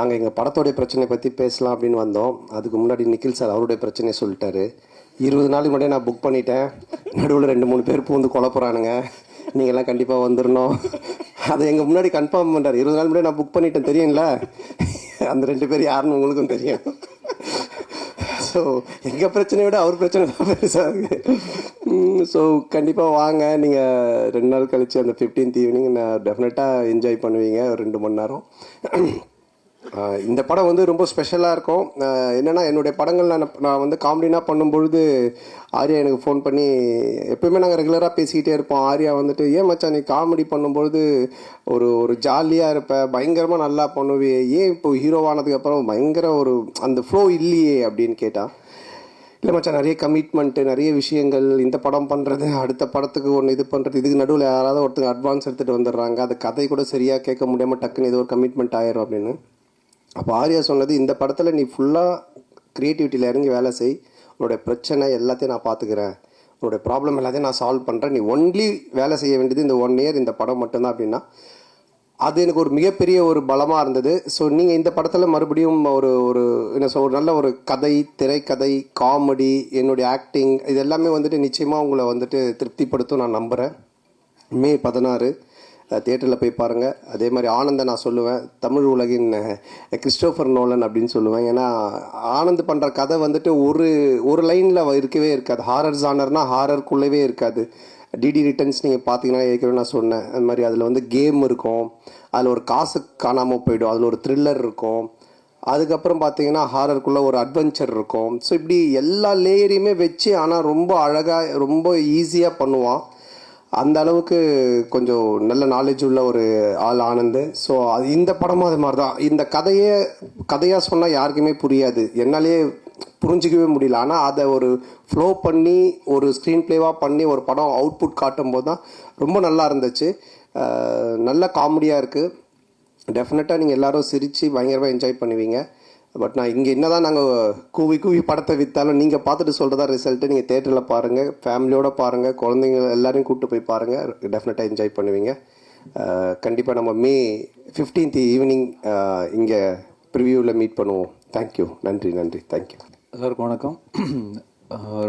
நாங்கள் எங்கள் படத்தோடைய பிரச்சனையை பற்றி பேசலாம் அப்படின்னு வந்தோம். அதுக்கு முன்னாடி நிக்கில் சார் அவருடைய பிரச்சனையை சொல்லிட்டாரு. 20 நாளுக்கு முன்னாடியே நான் புக் பண்ணிட்டேன். நடுவில் 2-3 பேர் பூந்து குழப்புறானுங்க, நீங்கள்லாம் கண்டிப்பாக வந்துடணும். அதை எங்கள் முன்னாடி கன்ஃபார்ம் பண்ணுறாரு. 20 நாள் முன்னாடி நான் புக் பண்ணிட்டேன் தெரியுங்களா? அந்த 2 பேர் யாருன்னு உங்களுக்கும் தெரியும். ஸோ எங்கள் பிரச்சனையை விட அவர் பிரச்சனை தான் பெருசாக இருக்குது. ஸோ கண்டிப்பாக வாங்க. நீங்கள் 2 நாள் கழித்து அந்த 15th ஈவினிங் நான் டெஃபினட்டாக என்ஜாய் பண்ணுவீங்க ஒரு 2 மணி நேரம். இந்த படம் வந்து ரொம்ப ஸ்பெஷலாக இருக்கும். என்னென்னா என்னுடைய படங்கள் நான் வந்து காமெடினா பண்ணும்பொழுது ஆர்யா எனக்கு ஃபோன் பண்ணி, எப்போயுமே நாங்கள் ரெகுலராக பேசிக்கிட்டே இருப்போம். ஆர்யா வந்துட்டு, ஏன் மச்சான் நீ காமெடி பண்ணும்பொழுது ஒரு ஜாலியாக இருப்ப, பயங்கரமாக நல்லா பண்ணுவியே, ஏன் இப்போ ஹீரோவானதுக்கப்புறம் பயங்கர அந்த ஃப்ளோ இல்லையே அப்படின்னு கேட்டால், இல்லை மச்சான் நிறைய கமிட்மெண்ட்டு, நிறைய விஷயங்கள், இந்த படம் பண்ணுறது, அடுத்த படத்துக்கு ஒன்று இது பண்ணுறது, இதுக்கு நடுவில் யாராவது ஒருத்தர் அட்வான்ஸ் எடுத்துகிட்டு வந்துடுறாங்க, அது கதை கூட சரியாக கேட்க முடியாமல் டக்குன்னு ஏதோ ஒரு கமிட்மெண்ட் ஆயிரும் அப்படின்னு. அப்போ ஆர்யா சொன்னது, இந்த படத்தில் நீ ஃபுல்லாக க்ரியேட்டிவிட்டியில் இறங்கி வேலை செய், உன்னோடைய பிரச்சனை எல்லாத்தையும் நான் பார்த்துக்கிறேன், உன்னோடைய ப்ராப்ளம் எல்லாத்தையும் நான் சால்வ் பண்ணுறேன், நீ ஒன்லி வேலை செய்ய வேண்டியது இந்த 1 இயர் இந்த படம் மட்டும்தான் அப்படின்னா, அது எனக்கு ஒரு மிகப்பெரிய ஒரு பலமாக இருந்தது. ஸோ நீங்கள் இந்த படத்தில் மறுபடியும் என்ன ஒரு நல்ல ஒரு கதை, திரைக்கதை, காமெடி, என்னுடைய ஆக்டிங், இது எல்லாமே வந்துட்டு நிச்சயமாக உங்களை வந்துட்டு திருப்திப்படுத்தும் நான் நம்புகிறேன். மே 16 தியேட்டரில் போய் பாருங்கள். அதே மாதிரி ஆனந்தை நான் சொல்லுவேன், தமிழ் உலகின் கிறிஸ்டோஃபர் நோலன் அப்படின்னு சொல்லுவேன். ஏன்னா ஆனந்த் பண்ணுற கதை வந்துட்டு ஒரு லைனில் இருக்கவே இருக்காது. ஹாரர் ஜானர்னால் ஹாரருக்குள்ளவே இருக்காது. டிடி ரிட்டர்ன்ஸ் நீங்கள் பார்த்தீங்கன்னா ஏற்கனவே நான் சொன்னேன், அது மாதிரி அதில் வந்து கேம் இருக்கும், அதில் ஒரு காசு காணாமல் போயிடும், அதில் ஒரு த்ரில்லர் இருக்கும், அதுக்கப்புறம் பார்த்தீங்கன்னா ஹாரருக்குள்ளே ஒரு அட்வென்ச்சர் இருக்கும். ஸோ இப்படி எல்லா லேயரையுமே வச்சு, ஆனால் ரொம்ப அழகாக ரொம்ப ஈஸியாக பண்ணுவான். அந்த அளவுக்கு கொஞ்சம் நல்ல நாலேஜ் உள்ள ஒரு ஆள் ஆனந்த். ஸோ இந்த படமும் அது மாதிரி தான். இந்த கதையாக சொன்னால் யாருக்குமே புரியாது, என்னாலே புரிஞ்சிக்கவே முடியல. ஆனால் அதை ஒரு ஃப்ளோ பண்ணி ஒரு ஸ்க்ரீன் ப்ளேவாக பண்ணி ஒரு படம் அவுட்புட் காட்டும் போது தான் ரொம்ப நல்லா இருந்துச்சு. நல்ல காமெடியாக இருக்குது. டெஃபினட்டாக நீங்கள் எல்லோரும் சிரித்து பயங்கரமாக என்ஜாய் பண்ணுவீங்க. பட் நான் இங்கே என்ன தான் நாங்கள் கூவி படத்தை விற்றாலும் நீங்கள் பார்த்துட்டு சொல்கிறதா ரிசல்ட்டு. நீங்கள் தேட்டரில் பாருங்கள், ஃபேமிலியோடு பாருங்கள், குழந்தைங்க எல்லாரையும் கூப்பிட்டு போய் பாருங்கள், டெஃபினட்டாக என்ஜாய் பண்ணுவீங்க. கண்டிப்பாக நம்ம மே 15th ஈவினிங் இங்கே ப்ரிவியூவில் மீட் பண்ணுவோம். தேங்க்யூ. நன்றி. தேங்க்யூ. எல்லாருக்கும் வணக்கம்.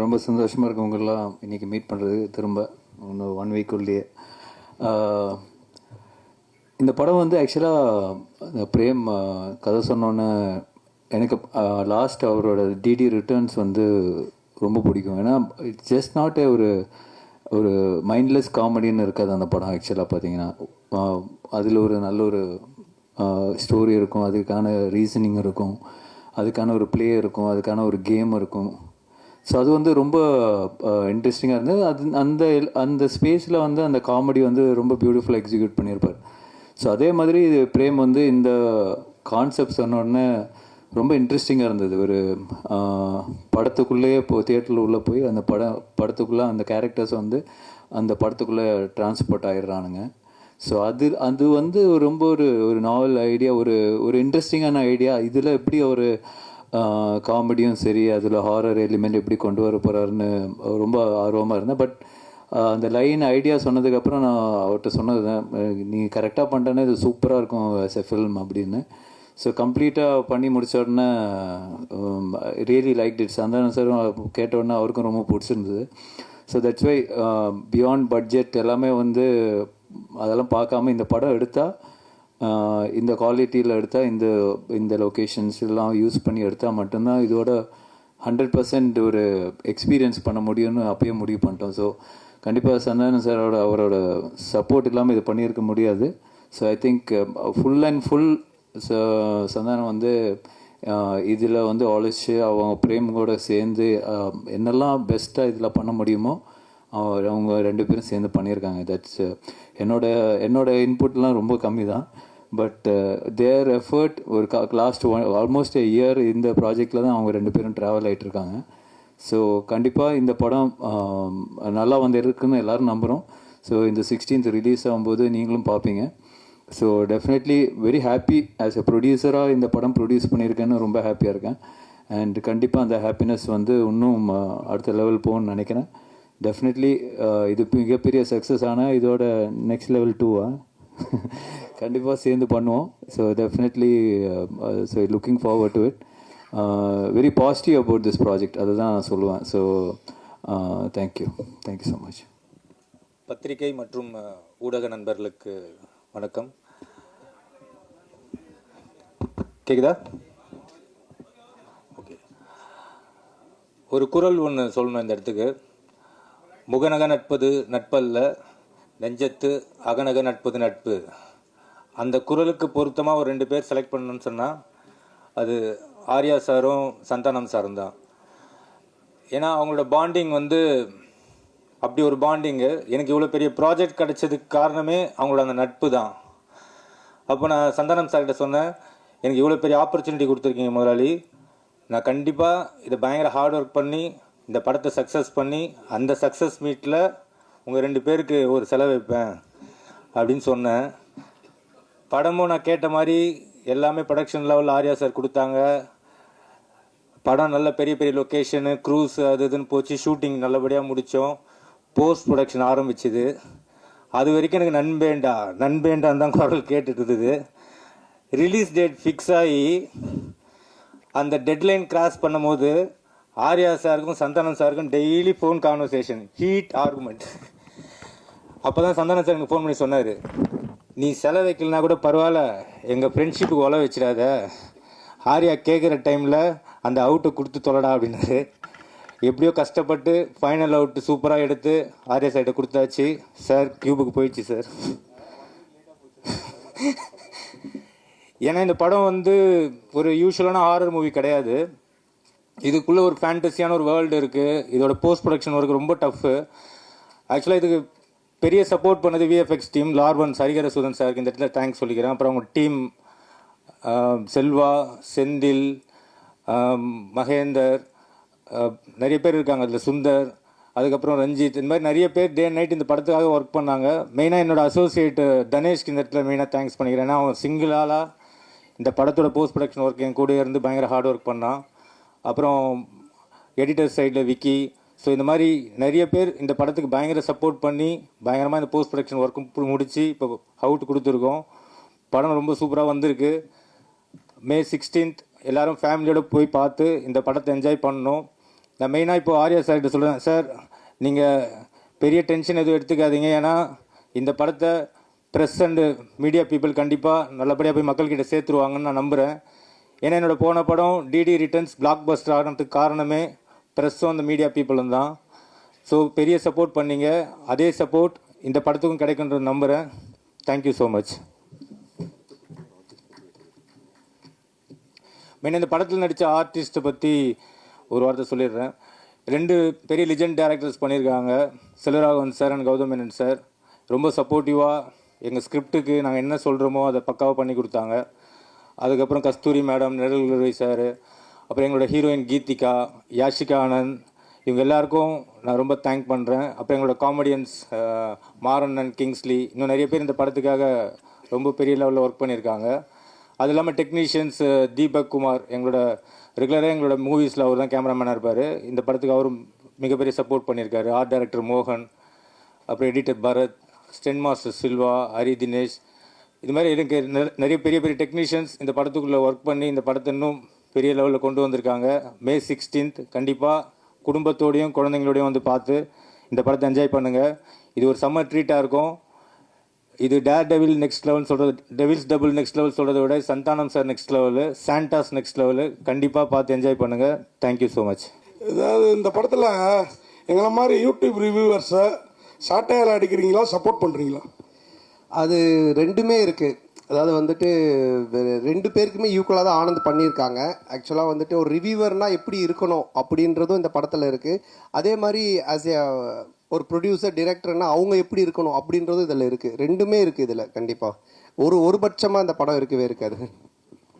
ரொம்ப சந்தோஷமாக இருக்கும் உங்களெலாம் இன்றைக்கி மீட் பண்ணுறது திரும்ப இன்னும் 1 வீக்குள்ளேயே. இந்த படம் வந்து ஆக்சுவலாக பிரேம் கதை சொன்னோன்னே எனக்கு லாஸ்ட் அவரோட டிடி ரிட்டர்ன்ஸ் வந்து ரொம்ப பிடிக்கும். ஏன்னா இட்ஸ் ஜஸ்ட் நாட் ஒரு மைண்ட்லெஸ் காமெடின்னு இருக்காது அந்த படம். ஆக்சுவலாக பார்த்தீங்கன்னா அதில் நல்ல ஒரு ஸ்டோரி இருக்கும், அதுக்கான ரீசனிங் இருக்கும், அதுக்கான ஒரு ப்ளே இருக்கும், அதுக்கான ஒரு கேம் இருக்கும். ஸோ அது வந்து ரொம்ப இன்ட்ரெஸ்டிங்காக இருந்தது. அந்த ஸ்பேஸில் வந்து அந்த காமெடி வந்து ரொம்ப பியூட்டிஃபுல்லாக எக்ஸிக்யூட் பண்ணியிருப்பார். ஸோ அதே மாதிரி பிரேம் வந்து இந்த கான்செப்ட் சொன்னோடனே ரொம்ப இன்ட்ரெஸ்டிங்காக இருந்தது. ஒரு படத்துக்குள்ளேயே தியேட்டரில் உள்ளே போய் அந்த படத்துக்குள்ளே அந்த கேரக்டர்ஸ் வந்து அந்த படத்துக்குள்ளே டிரான்ஸ்போர்ட் ஆகிடுறானுங்க. ஸோ அது வந்து ரொம்ப ஒரு நாவல் ஐடியா, ஒரு இன்ட்ரெஸ்டிங்கான ஐடியா. இதில் எப்படி ஒரு காமெடியும் சரி, அதில் ஹாரர் எலிமெண்ட் எப்படி கொண்டு வர போகிறாருன்னு ரொம்ப ஆர்வமாக இருந்தேன். பட் அந்த லைன் ஐடியா சொன்னதுக்கப்புறம் நான் அவர்கிட்ட சொன்னது தான், நீ கரெக்டாக பண்ணிட்டேன்னா இது சூப்பராக இருக்கும் எஸ் எ ஃபில்ம் அப்படின்னு. ஸோ கம்ப்ளீட்டாக பண்ணி முடித்த உடனே ரியலி லைக் இட். சந்தானம் சாரும் கேட்ட உடனே அவருக்கும் ரொம்ப பிடிச்சிருந்தது. So that's why beyond budget எல்லாமே வந்து அதெல்லாம் பார்க்காம இந்த படம் எடுத்தால், இந்த குவாலிட்டியில் எடுத்தால், இந்த லொக்கேஷன்ஸ் எல்லாம் யூஸ் பண்ணி எடுத்தால் மட்டும்தான் இதோட 100% ஒரு எக்ஸ்பீரியன்ஸ் பண்ண முடியும்னு அப்பயே முடிவு பண்ணிட்டோம். ஸோ கண்டிப்பாக சந்தானம் சாரோட அவரோட சப்போர்ட் இல்லாமல் இது பண்ணியிருக்க முடியாது. So I think full and full Santhanam வந்து இதில் வந்து ஆலோசிச்சு அவங்க பிரேம் கூட சேர்ந்து என்னெல்லாம் பெஸ்ட்டாக இதில் பண்ண முடியுமோ அவங்க 2 பேரும் சேர்ந்து பண்ணியிருக்காங்க. தட்ஸ் என்னோட இன்புட்லாம் ரொம்ப கம்மி தான். பட் தேர் எஃபர்ட் ஒரு லாஸ்ட் ஆல்மோஸ்ட் a year இந்த ப்ராஜெக்டில் தான் அவங்க 2 பேரும் ட்ராவல் ஆகிட்டுருக்காங்க. ஸோ கண்டிப்பாக இந்த படம் நல்லா வந்து இருக்குன்னு எல்லோரும் நம்புகிறோம். ஸோ இந்த 16th ரிலீஸ் ஆகும்போது நீங்களும் பார்ப்பீங்க. So definitely very happy as a ப்ரொடியூசராக இந்த படம் ப்ரொடியூஸ் பண்ணியிருக்கேன்னு ரொம்ப ஹாப்பியாக இருக்கேன். அண்ட் கண்டிப்பாக அந்த ஹாப்பினஸ் வந்து இன்னும் அடுத்த லெவல் போகணும்னு நினைக்கிறேன். டெஃபினெட்லி இது மிகப்பெரிய சக்ஸஸ் ஆனால் இதோட நெக்ஸ்ட் லெவல் 2 கண்டிப்பாக சேர்ந்து பண்ணுவோம். So definitely so looking forward to it. Very positive about this project, அதுதான் நான் சொல்லுவேன். So thank you so much. பத்திரிகை மற்றும் ஊடக நண்பர்களுக்கு வணக்கம். கேக்குதா? ஓகே. ஒரு குறள் ஒன்று சொல்லணும் இந்த இடத்துக்கு. முகநக நட்பது நட்பல்ல, நெஞ்சத்து அகநக நட்பது நட்பு. அந்த குறளுக்கு பொருத்தமாக ஒரு 2 பேர் செலக்ட் பண்ணணும்னு சொன்னால் அது ஆர்யா சாரும் சந்தானம் சாரும் தான். ஏன்னா அவங்களோட பாண்டிங் வந்து அப்படி ஒரு பாண்டிங்கு. எனக்கு இவ்வளோ பெரிய ப்ராஜெக்ட் கிடைச்சதுக்கு காரணமே அவங்களோட அந்த நட்பு தான். அப்போ நான் சந்தானம் சார்கிட்ட சொன்னேன், எனக்கு இவ்வளோ பெரிய ஆப்பர்ச்சுனிட்டி கொடுத்துருக்கீங்க முதலாளி, நான் கண்டிப்பாக இதை பயங்கர ஹார்ட் ஒர்க் பண்ணி இந்த படத்தை சக்ஸஸ் பண்ணி அந்த சக்ஸஸ் மீட்டில் உங்கள் 2 பேருக்கு ஒரு செலவு வைப்பேன் அப்படின்னு சொன்னேன். படமும் நான் கேட்ட மாதிரி எல்லாமே ப்ரொடக்ஷன் லெவலில் ஆர்யா சார் கொடுத்தாங்க. படம் நல்ல பெரிய பெரிய லொக்கேஷனு, க்ரூஸ் அது இதுன்னு போச்சு. ஷூட்டிங் நல்லபடியாக முடித்தோம். போஸ்ட் ப்ரொடக்ஷன் ஆரம்பிச்சுது. அது வரைக்கும் எனக்கு நண்பேண்டான்னு தான் குரல் கேட்டுட்டு இருந்தது. ரிலீஸ் டேட் ஃபிக்ஸ் ஆகி அந்த டெட்லைன் கிராஸ் பண்ணும்போது ஆர்யா சாருக்கும் சந்தானம் சாருக்கும் daily phone conversation, heat argument. அப்போ தான் சந்தானம் சார் எனக்கு ஃபோன் பண்ணி சொன்னார், நீ செலவு வைக்கலனா கூட பரவாயில்ல, எங்கள் ஃப்ரெண்ட்ஷிப்புக்கு உழ வச்சிடாத, ஆர்யா கேட்குற டைமில் அந்த அவுட்டை கொடுத்து தொலைடா அப்படின்னாரு. எப்படியோ கஷ்டப்பட்டு ஃபைனல் அவுட்டு சூப்பராக எடுத்து ஆர்யா சைட்டை கொடுத்தாச்சு. சார் கியூபுக்கு போயிடுச்சு சார். ஏன்னா இந்த படம் வந்து ஒரு யூஸ்வலான ஹாரர் மூவி கிடையாது. இதுக்குள்ளே ஒரு ஃபேண்டஸியான ஒரு வேர்ல்டு இருக்குது. இதோட போஸ்ட் ப்ரொடக்ஷன் ஒர்க் ரொம்ப டஃப்பு. ஆக்சுவலாக இதுக்கு பெரிய சப்போர்ட் பண்ணது விஎஃப்எக்ஸ் டீம், லார்வன் சரிகர சுதன் சாருக்கு இந்த இடத்துல தேங்க்ஸ் சொல்லிக்கிறேன். அப்புறம் அவங்க டீம் செல்வா, செந்தில், மகேந்தர், நிறைய பேர் இருக்காங்க அதில், சுந்தர், அதுக்கப்புறம் ரஞ்சித், இந்த மாதிரி நிறைய பேர் டே அண்ட் நைட் இந்த படத்துக்காக ஒர்க் பண்ணாங்க. மெயினாக என்னோடய அசோசியேட் தனேஷ்க்கு இந்த இடத்துல மெயினாக தேங்க்ஸ் பண்ணிக்கிறேன். ஏன்னா அவன் சிங்கிள் ஆளாக இந்த படத்தோட போஸ்ட் ப்ரொடக்ஷன் ஒர்க் என் கூட இருந்து பயங்கர ஹார்ட் ஒர்க் பண்ணான். அப்புறம் எடிட்டர் சைடில் விக்கி. ஸோ இந்த மாதிரி நிறைய பேர் இந்த படத்துக்கு பயங்கர சப்போர்ட் பண்ணி பயங்கரமாக இந்த போஸ்ட் ப்ரொடக்ஷன் ஒர்க்கும் முடித்து இப்போ அவுட் கொடுத்துருக்கோம். படம் ரொம்ப சூப்பராக வந்திருக்கு. May 16th எல்லோரும் ஃபேமிலியோடு போய் பார்த்து இந்த படத்தை என்ஜாய் பண்ணணும். நான் மெயினாக இப்போ ஆர்யா சார்கிட்ட சொல்கிறேன், சார் நீங்கள் பெரிய டென்ஷன் எதுவும் எடுத்துக்காதீங்க. ஏன்னா இந்த படத்தை ப்ரெஸ் அண்டு மீடியா பீப்புள் கண்டிப்பாக நல்லபடியாக போய் மக்கள்கிட்ட சேர்த்துருவாங்கன்னு நான் நம்புகிறேன். ஏன்னா என்னோடய போன படம் டிடி ரிட்டர்ன்ஸ் பிளாக் பஸ்டர் ஆகிறதுக்கு காரணமே ப்ரெஸ்ஸும் அந்த மீடியா பீப்புளும் தான். ஸோ பெரிய சப்போர்ட் பண்ணிங்க. அதே சப்போர்ட் இந்த படத்துக்கும் கிடைக்குன்றது நம்புகிறேன். Thank you so much. மெயின் இந்த படத்தில் நடித்த ஆர்டிஸ்ட்டை பற்றி ஒரு வார்த்தை சொல்லிடுறேன். 2 பெரிய லிஜெண்ட் டேரக்டர்ஸ் பண்ணியிருக்காங்க, Selvaraghavan sir and Gautham Menon sir. ரொம்ப சப்போர்ட்டிவாக எங்கள் ஸ்கிரிப்டுக்கு நாங்கள் என்ன சொல்கிறோமோ அதை பக்காவாக பண்ணி கொடுத்தாங்க. அதுக்கப்புறம் கஸ்தூரி மேடம், நிழல்குருவை சார், அப்புறம் எங்களோட ஹீரோயின் கீதிகா, யாஷிகா ஆனந்த், இவங்க எல்லாருக்கும் நான் ரொம்ப தேங்க் பண்ணுறேன். அப்புறம் எங்களோட காமெடியன்ஸ் மாறன் அண்ட் கிங்ஸ்லி, இன்னும் நிறைய பேர் இந்த படத்துக்காக ரொம்ப பெரிய லெவலில் ஒர்க் பண்ணியிருக்காங்க. அது இல்லாமல் டெக்னீஷியன்ஸ் தீபக் குமார், எங்களோட ரெகுலராக எங்களோட மூவிஸில் அவர் தான் கேமராமேனாக இருப்பார். இந்த படத்துக்கு அவரும் மிகப்பெரிய சப்போர்ட் பண்ணியிருக்காரு. ஆர்ட் டைரக்டர் மோகன், அப்புறம் editor Bharath, stunt master Silva, Hari Dinesh, இது மாதிரி எனக்கு நிறைய பெரிய பெரிய டெக்னீஷியன்ஸ் இந்த படத்துக்குள்ளே ஒர்க் பண்ணி இந்த படத்தை இன்னும் பெரிய லெவலில் கொண்டு வந்திருக்காங்க. May 16th கண்டிப்பாக குடும்பத்தோடையும் குழந்தைங்களோடையும் வந்து பார்த்து இந்த படத்தை என்ஜாய் பண்ணுங்கள். இது ஒரு சம்மர் ட்ரீட்டாக இருக்கும். இது டேர் டெவில் நெக்ஸ்ட் லெவல் சொல்கிறது, டெவில்ஸ் டபுள் நெக்ஸ்ட் லெவல் சொல்கிறத விட Santhanam sir next level, Santa's next level. கண்டிப்பாக பார்த்து என்ஜாய் பண்ணுங்கள். Thank you so much. அதாவது இந்த படத்தில் எங்களை மாதிரி யூடியூப் ரிவ்யூவர்ஸை சாட்டையால் அடிக்கிறீங்களா, சப்போர்ட் பண்ணுறீங்களா? அது ரெண்டுமே இருக்குது. அதாவது வந்துட்டு 2 பேருக்குமே ஈக்குவலாக தான் ஆனந்த் பண்ணியிருக்காங்க. ஆக்சுவலாக வந்துட்டு ஒரு ரிவ்யூவர்னால் எப்படி இருக்கணும் அப்படின்றதும் இந்த படத்தில் இருக்குது. அதே மாதிரி ஆஸ் ஏ ஒரு ப்ரொடியூசர் டிரெக்டர்னால் அவங்க எப்படி இருக்கணும் அப்படின்றதும் இதில் இருக்குது. ரெண்டுமே இருக்குது இதில். கண்டிப்பாக ஒரு பட்சமாக இந்த படம் இருக்கவே இருக்காது.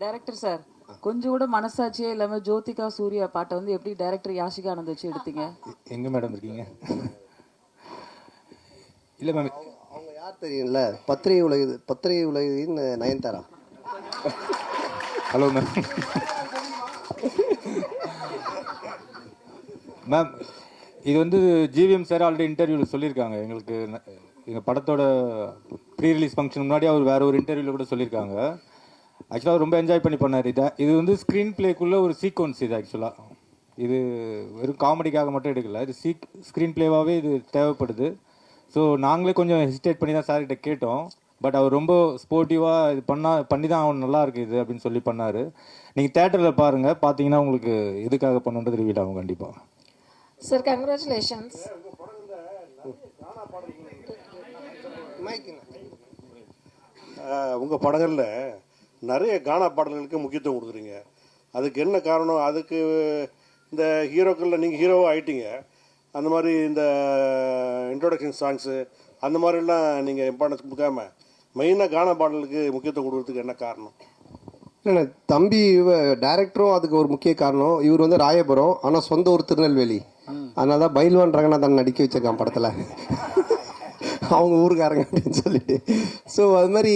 டைரக்டர் சார், கொஞ்சம் கூட மனசாட்சியே இல்லாமல் ஜோதிகா சூர்யா பாட்டை வந்து எப்படி டைரக்டர் யாஷிகா ஆனந்த் வச்சு எடுத்தீங்க? எங்கே மேடம் இருக்கீங்க? இல்லை மேம், அவங்க யார் தெரியும்ல, பத்திரிகை உலகின் நயன்தாரா. Hello ma'am. மேம் இது வந்து ஜிவிஎம் சார் ஆல்ரெடி இன்டர்வியூவில் சொல்லியிருக்காங்க. எங்களுக்கு எங்கள் படத்தோட ப்ரீ ரிலீஸ் ஃபங்க்ஷன் முன்னாடி அவர் வேற ஒரு இன்டர்வியூவில் கூட சொல்லியிருக்காங்க. ஆக்சுவலாக ரொம்ப என்ஜாய் பண்ணி பண்ணார். இது வந்து ஸ்க்ரீன் பிளேக்குள்ளே ஒரு சீக்வன்ஸ். இது ஆக்சுவலாக இது வெறும் காமெடிக்காக மட்டும் எடுக்கல, இது ஸ்க்ரீன் பிளேவாகவே இது தேவைப்படுது. ஸோ நாங்களே கொஞ்சம் ஹெசிடேட் பண்ணி தான் சார்கிட்ட கேட்டோம். பட் அவர் ரொம்ப ஸ்போர்ட்டிவாக இது பண்ணி தான் அவன் நல்லா இருக்கு இது அப்படின்னு சொல்லி பண்ணார். நீங்கள் தேட்டரில் பாருங்கள், பார்த்தீங்கன்னா உங்களுக்கு எதுக்காக பண்ணுன்றது ரிவீல் ஆகும் கண்டிப்பாக. Sir, congratulations. உங்கள் படங்களில் நிறைய கானா பாடல்களுக்கு முக்கியத்துவம் கொடுக்குறீங்க. அதுக்கு என்ன காரணம்? அதுக்கு இந்த ஹீரோக்களில் நீங்கள் ஹீரோவாக ஆகிட்டீங்க, அந்த மாதிரி இந்த இன்ட்ரோடக்ஷன் சாங்ஸு அந்த மாதிரிலாம் நீங்கள் இம்பார்ட்டன்ஸ் கொடுக்காம மெயினாக கானா பாடலுக்கு முக்கியத்துவம் கொடுக்கறதுக்கு என்ன காரணம்? இல்லை தம்பி டைரக்டரும் அதுக்கு ஒரு முக்கிய காரணம். இவர் வந்து ராயபுரம், ஆனால் சொந்த ஊர் திருநெல்வேலி. அதனால தான் பைல்வான் ரங்கநாதன் நடிக்க வச்சிருக்கான் படத்தில், அவங்க ஊருக்காரங்க அப்படின்னு சொல்லிட்டு. ஸோ அது மாதிரி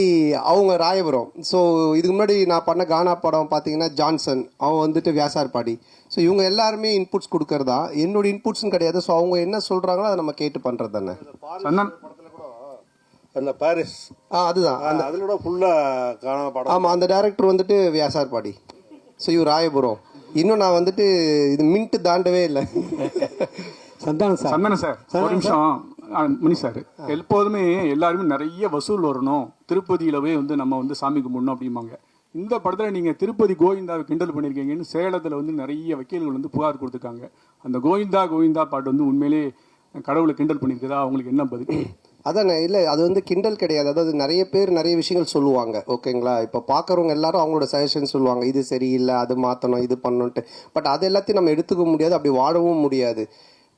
அவங்க ராயபுரம். ஸோ இதுக்கு முன்னாடி நான் பண்ண கானா படம் பார்த்தீங்கன்னா ஜான்சன், அவன் வந்துட்டு வியாசார்பாடி. ஸோ இவங்க எல்லாருமே இன்புட்ஸ் கொடுக்கறதா, என்னோட இன்புட்ஸ்னு கிடையாது. ஸோ அவங்க என்ன சொல்கிறாங்களோ அதை நம்ம கேட்டு பண்ணுறது தானே. அந்த பாரிஸ் அதுதான் அதில் கூட ஃபுல்லாக கானா பாடம். ஆமாம், அந்த டைரக்டர் வந்துட்டு வியாசார்பாடி. ஸோ இவர் ராயபுரம். இன்னும் நான் வந்துட்டு இது மின்ட்டு தாண்டவே இல்லை. சந்தானம் சார் ஒரு நிமிஷம். மணி சார் எப்போதுமே எல்லாருமே நிறைய வசூல் வரணும், திருப்பதியிலவே வந்து நம்ம வந்து சாமி கும்பிடணும் அப்படிம்பாங்க. இந்த படத்தில் நீங்கள் திருப்பதி கோவிந்தாவை கிண்டல் பண்ணியிருக்கீங்கன்னு சேலத்தில் வந்து நிறைய வக்கீல்கள் வந்து புகார் கொடுத்துருக்காங்க. அந்த கோவிந்தா கோவிந்தா பாட்டு வந்து உண்மையிலே கடவுளை கிண்டல் பண்ணியிருக்குதா? அவங்களுக்கு என்ன பதில்? அதானே, இல்லை அது வந்து கிண்டல் கிடையாது. அதாவது நிறைய பேர் நிறைய விஷயங்கள் சொல்லுவாங்க, ஓகேங்களா. இப்போ பார்க்குறவங்க எல்லாரும் அவங்களோட சஜஷன் சொல்லுவாங்க, இது சரியில்லை, அது மாற்றணும், இது பண்ணணுன்ட்டு. பட் அது எல்லாத்தையும் நம்ம எடுத்துக்க முடியாது, அப்படி வாழவும் முடியாது.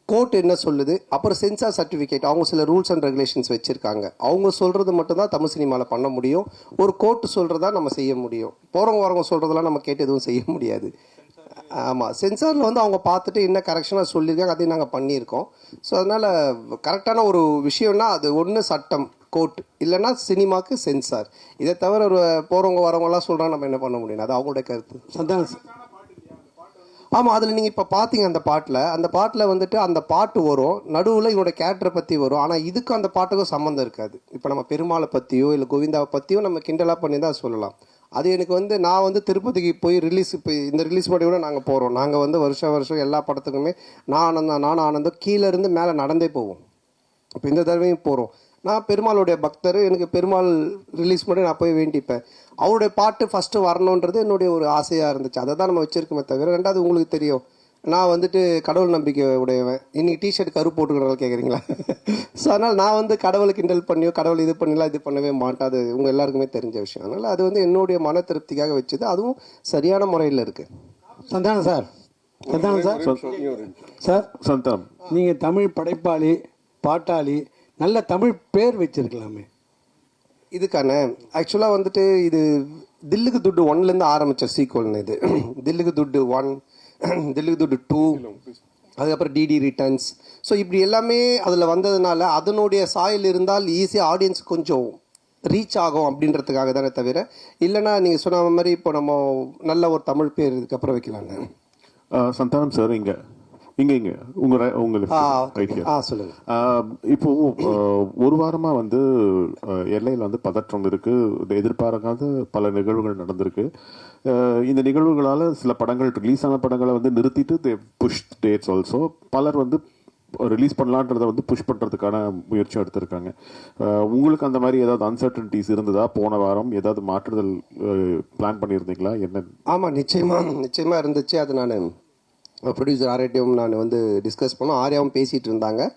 கோர்ட் என்ன சொல்லுது, அப்புறம் சென்சார் சர்டிஃபிகேட், அவங்க சில ரூல்ஸ் அண்ட் ரெகுலேஷன்ஸ் வச்சுருக்காங்க. அவங்க சொல்கிறது மட்டும்தான் தமிழ் சினிமாவில் பண்ண முடியும். ஒரு கோர்ட் சொல்கிறதா நம்ம செய்ய முடியும். போகிறவங்க வரவங்க சொல்கிறதெல்லாம் நம்ம கேட்டு எதுவும் செய்ய முடியாது. ஆமாம், சென்சாரில் வந்து அவங்க பார்த்துட்டு என்ன கரெக்ஷனாக சொல்லியிருக்காங்க, அதையும் நாங்கள் பண்ணியிருக்கோம். ஸோ அதனால் கரெக்டான ஒரு விஷயம்னா அது ஒன்று சட்டம் கோர்ட், இல்லைன்னா சினிமாவுக்கு சென்சார். இதை தவிர ஒரு போகிறவங்க வரவங்கலாம் சொல்கிறாங்க, நம்ம என்ன பண்ண முடியும், அது அவங்களுடைய கருத்து. சந்தானம். ஆமாம், அதில் நீங்கள் இப்போ பார்த்தீங்க அந்த பாட்டில் வந்துட்டு அந்த பாட்டு வரும், நடுவில் இவனோட கேரக்டரை பற்றி வரும். ஆனால் இதுக்கும் அந்த பாட்டுக்கும் சம்மந்தம் இருக்காது. இப்போ நம்ம பெருமாளை பற்றியோ இல்லை கோவிந்தாவை பற்றியோ நம்ம கிண்டலாக பண்ணி தான் சொல்லலாம். அது எனக்கு வந்து நான் வந்து திருப்பதிக்கு போய் இப்போ இந்த ரிலீஸ் பண்ணி கூட நாங்கள் போகிறோம். நாங்கள் வந்து வருஷம் எல்லா படத்துக்குமே நானும் ஆனந்தம் கீழே இருந்து மேலே நடந்தே போவோம். இப்போ இந்த தடவையும் போகிறோம். நான் பெருமாளுடைய பக்தர், எனக்கு பெருமாள் ரிலீஸ் பண்ணி நான் போய் வேண்டிப்பேன். அவருடைய பாட்டு ஃபஸ்ட்டு வரணுன்றது என்னுடைய ஒரு ஆசையாக இருந்துச்சு. அதை தான் நம்ம வச்சுருக்கோமே தவிர. ரெண்டாவது உங்களுக்கு தெரியும், நான் வந்துட்டு கடவுள் நம்பிக்கை உடையவன். இன்றைக்கி டிஷர்ட் கரு போட்டுக்கிறனால கேட்குறீங்களா? ஸோ அதனால் நான் வந்து கடவுளை கிண்டல் பண்ணியோ கடவுள் இது பண்ணலாம் இது பண்ணவே மாட்டேன். அது உங்கள் எல்லாருக்குமே தெரிஞ்ச விஷயம். அதனால் அது வந்து என்னுடைய மன திருப்திக்காக வச்சது, அதுவும் சரியான முறையில் இருக்குது. சந்தானம் சார் சார் சந்தானம், நீங்கள் தமிழ் படைப்பாளி, பாட்டாளி, நல்ல தமிழ் பேர் வச்சிருக்கலாமே. இதுக்கான ஆக்சுவலாக வந்துட்டு இது தில்லுக்கு துட்டு 1லேருந்து ஆரம்பித்த சீக்வல்னு. இது தில்லுக்கு துட்டு 1, தில்லுக்கு துட்டு 2, அதுக்கப்புறம் டிடி ரிட்டர்ன்ஸ். ஸோ இப்படி எல்லாமே அதில் வந்ததுனால அதனுடைய சாயல் இருந்தால் ஈஸியாக ஆடியன்ஸ் கொஞ்சம் ரீச் ஆகும் அப்படின்றதுக்காக தானே தவிர, இல்லைன்னா நீங்கள் சொன்ன மாதிரி இப்போ நம்ம நல்ல ஒரு தமிழ் பேர் இதுக்கப்புறம் வைக்கலாங்க. சந்தானம் சார், இங்கே உங்களுக்கு சொல்லுங்க. இப்போ ஒரு வாரமா வந்து எல்லையில் வந்து பதற்றம் இருக்கு, எதிர்பாராத பல நிகழ்வுகள் நடந்திருக்கு. இந்த நிகழ்வுகளால சில படங்கள் ரிலீஸ் ஆன படங்களை வந்து நிறுத்திட்டு புஷ் டேட்ஸ் ஆல்சோ. பலர் வந்து ரிலீஸ் பண்ணலான்றதை வந்து புஷ் பண்ணுறதுக்கான முயற்சி எடுத்திருக்காங்க. உங்களுக்கு அந்த மாதிரி ஏதாவது அன்சர்டனிட்டிஸ் இருந்ததா? போன வாரம் ஏதாவது மாற்றுதல் பிளான் பண்ணியிருந்தீங்களா? என்ன? ஆமாம், நிச்சயமாக இருந்துச்சு. அது நான் ப்ரொடியூசர் ஆர்யாட்டையும் நான் வந்து டிஸ்கஸ் பண்ணோம், ஆர்யாவும் பேசிகிட்டு இருந்தாங்க.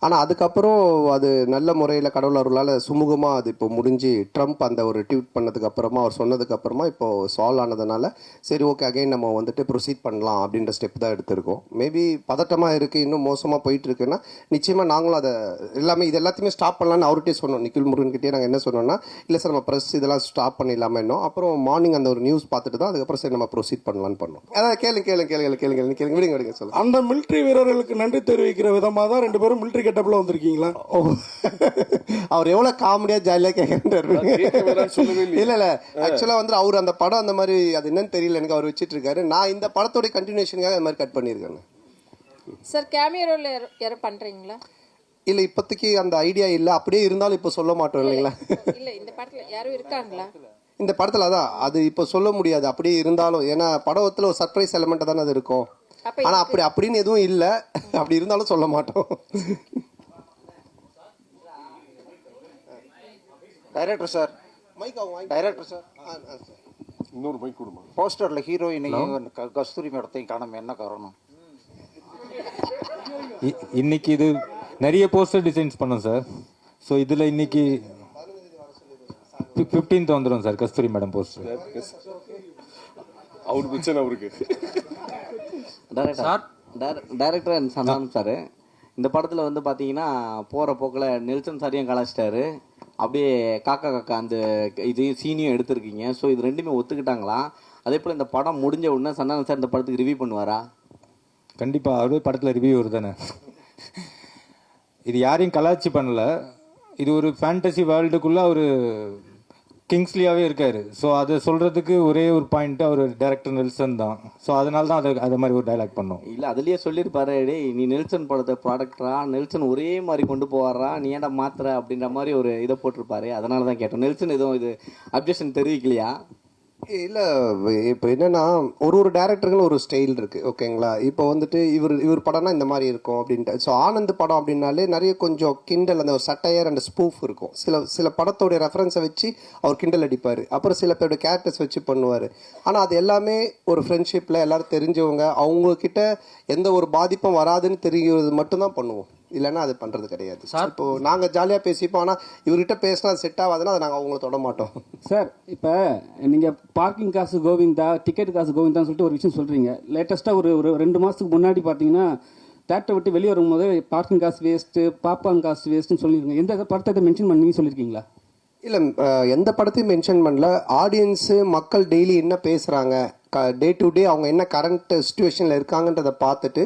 ஆனால் அதுக்கப்புறம் அது நல்ல முறையில் கடவுள் அருளால் சுமூகமாக அது இப்போ முடிஞ்சு, ட்ரம்ப் அந்த ஒரு ட்வீட் பண்ணதுக்கு அப்புறமா அவர் சொன்னதுக்கு அப்புறமா இப்போ சால்வ் ஆனதுனால சரி ஓகே அகைன் நம்ம வந்துட்டு ப்ரொசீட் பண்ணலாம் அப்படின்ற ஸ்டெப் தான் எடுத்திருக்கோம். மேபி பதட்டமாக இருக்குது, இன்னும் மோசமாக போயிட்டுருக்குன்னா நிச்சயமாக நாங்களும் அதை இது எல்லாத்தையுமே ஸ்டாப் பண்ணலான்னு அவர்கிட்டே சொன்னோம். நிக்கில் முருகன்கிட்டே நாங்கள் என்ன சொன்னோம்னா, இல்லை சார் நம்ம ப்ரெஸ் இதெல்லாம் ஸ்டாப் பண்ணிடலாமல் இன்னும். அப்புறம் மார்னிங் அந்த ஒரு நியூஸ் பார்த்துட்டு தான் அதுக்கப்புறம் சரி நம்ம ப்ரொசீட் பண்ணலான்னு பண்ணோம். அதான் கேளுங்க விடுங்க சொல்லுங்கள். அந்த மிலிட்ரி வீரர்களுக்கு நன்றி தெரிவிக்கிற விதமாக தான் 2 பேரும் மிலிட்ரி கெட்டப்ல வந்திருக்கீங்களா? அவர் எவ்வளவு காமெடியா ஜாலியா கேட்கிறாரு. இல்ல ஆக்சுவலா வந்து அவர் அந்த படம் அந்த மாதிரி அது என்னன்னு தெரியல எனக்கு, அவர் வச்சிட்டு இருக்காரு. நான் இந்த படத்தோட கண்டினியூஷனுக்காக அந்த மாதிரி கட் பண்ணியிருக்கேன். சார் கேமியோ ரோல் யாரும் பண்றீங்களா? இல்லை இப்போதைக்கு அந்த ஐடியா இல்லை, அப்படியே இருந்தாலும் இப்போ சொல்ல மாட்டோம் இல்லைங்களா. இல்ல இந்த படத்துல யாரும் இருக்காங்களா? இந்த படத்தில் அதான் அது இப்போ சொல்ல முடியாது அப்படியே இருந்தாலும், ஏன்னா படத்தில் ஒரு சர்ப்ரைஸ் எலமெண்ட்டாக தானே அது இருக்கும். ஆனால் அப்படின்னு எதுவும் இல்லை, அப்படி இருந்தாலும் சொல்ல மாட்டோம். டைரக்டர் சார், டைரக்டர் சார், இன்னொரு பைக் கொடுமா. போஸ்டரில் ஹீரோயினையும் கஸ்தூரி மேடத்தையும் காணாம என்ன காரணம்? இன்னைக்கு இது நிறைய போஸ்டர் டிசைன்ஸ் பண்ணோம் சார். ஸோ இதில் இன்னைக்கு 15th வந்துடும் சார் கஸ்தூரி மேடம் போஸ்டர். அவரு பிரச்சனை அவருக்கு. டைரக்டர் அண்ட் சந்தானம் சார், இந்த படத்தில் வந்து பார்த்தீங்கன்னா போகிற போக்கில் நெல்சன் சாரையும் கலாச்சிட்டாரு, அப்படியே காக்கா காக்கா அந்த இது சீனியும் எடுத்திருக்கீங்க. ஸோ இது ரெண்டுமே ஒத்துக்கிட்டாங்களா? அதே போல் இந்த படம் முடிஞ்ச உடனே சந்தானம் சார் இந்த படத்துக்கு ரிவ்யூ பண்ணுவாரா? கண்டிப்பாக அவரே படத்தில் ரிவ்யூ தானே. இது யாரையும் கலாச்சி பண்ணல, இது ஒரு ஃபேண்டசி வேர்ல்டுக்குள்ளே ஒரு கிங்ஸ்லியாகவே இருக்கார். ஸோ அதை சொல்கிறதுக்கு ஒரே ஒரு பாயிண்ட்டு அவர் டைரக்டர் நெல்சன் தான். ஸோ அதனால தான் அது மாதிரி ஒரு டைலாக் பண்ணோம். இல்லை அதுலேயே சொல்லியிருப்பாரு, டேய் நீ நெல்சன் படத்தை ப்ராடக்டரா, நெல்சன் ஒரே மாதிரி கொண்டு போவாரா, நீ ஏன்டா மாத்திர அப்படின்ற மாதிரி ஒரு இதை போட்டிருப்பாரு. அதனால தான் கேட்டோம். நெல்சன் எதுவும் இது அப்ஜெக்ஷன் தெரிவிக்கலையா? இல்லை இப்போ என்னென்னா ஒரு டேரக்டருக்குன்னு ஒரு ஸ்டைல் இருக்குது ஓகேங்களா. இப்போ வந்துட்டு இவர் படம்னா இந்த மாதிரி இருக்கும் அப்படின்ட்டு. ஸோ ஆனந்த் படம் அப்படின்னாலே நிறைய கொஞ்சம் கிண்டல், அந்த ஒரு சட்டையர் அண்ட் ஸ்பூஃப் இருக்கும். சில படத்தோடைய ரெஃபரன்ஸை வச்சு அவர் கிண்டல் அடிப்பார். அப்புறம் சில பேரோட கேரக்டர்ஸ் வச்சு பண்ணுவார். ஆனால் அது எல்லாமே ஒரு ஃப்ரெண்ட்ஷிப்பில் எல்லோரும் தெரிஞ்சவங்க, அவங்கக்கிட்ட எந்த ஒரு பாதிப்பும் வராதுன்னு தெரிகிறது மட்டும்தான் பண்ணுவோம். இல்லைன்னா அது பண்ணுறது கிடையாது. இப்போ நாங்கள் ஜாலியாக பேசிப்போம், ஆனால் இவர்கிட்ட பேசினா அது செட் ஆகாதுன்னா அதை நாங்கள் அவங்கள தொட மாட்டோம். சார், இப்போ நீங்கள் பார்க்கிங் காசு கோவிந்தா, டிக்கெட் காசு கோவிந்தான்னு சொல்லிட்டு ஒரு விஷயம் சொல்கிறீங்க. லேட்டஸ்ட்டாக ஒரு 2 மாதத்துக்கு முன்னாடி பார்த்தீங்கன்னா தேட்டரை விட்டு வெளியே வரும்போது பார்க்கிங் காசு வேஸ்ட்டு, பாப்கார்ன் காசு வேஸ்ட்டுன்னு சொல்லியிருக்கீங்க. எந்த படத்தை மென்ஷன் பண்ணி சொல்லியிருக்கீங்களா? இல்லை எந்த படத்தையும் மென்ஷன் பண்ணல. ஆடியன்ஸு மக்கள் டெய்லி என்ன பேசுகிறாங்க, டே டு டே அவங்க என்ன கரண்ட் சுச்சுவேஷனில் இருக்காங்கன்றதை பார்த்துட்டு